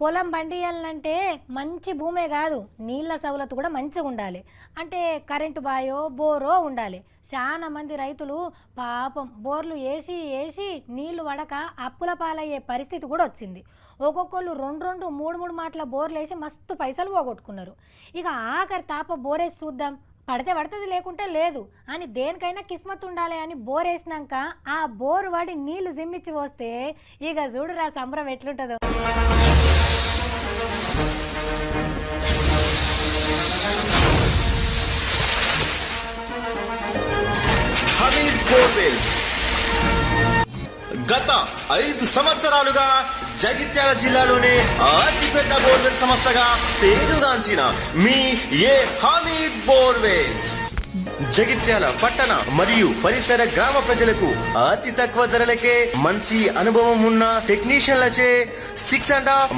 పొలం పండియాలంటే మంచి భూమే కాదు, నీళ్ళ సౌలత్ కూడా మంచిగా ఉండాలి. అంటే కరెంటు బాయో బోరో ఉండాలి. చాలా మంది రైతులు పాపం బోర్లు వేసి వేసి నీళ్లు పడక అప్పుల పాలయ్యే పరిస్థితి కూడా వచ్చింది. ఒక్కొక్కళ్ళు రెండు రెండు మూడు మూడు మాటల బోర్లు వేసి మస్తు పైసలు పోగొట్టుకున్నారు. ఇక ఆఖరి తాప బోరేసి చూద్దాం, పడితే పడుతుంది లేకుంటే లేదు అని దేనికైనా కిస్మత్ ఉండాలి అని బోర్ వేసినాక ఆ బోరు వాడి నీళ్లు జిమ్మిచ్చి పోస్తే ఇక చూడురా సంబరం ఎట్లుంటుందో. హమీద్ బోర్వెల్స్ గత 5 సంవత్సరాలుగా జగిత్యాల జిల్లాలోనే అతిపెద్ద బోర్వెల్ సంస్థగా పేరుగాంచిన మీ హమీద్ బోర్వెల్స్ జగిత్యాల పట్టణ మరియు పరిసర గ్రామ ప్రజలకు అతి తక్కువ ధరలకే మంచి అనుభవం ఉన్న టెక్నీషియన్లచే 6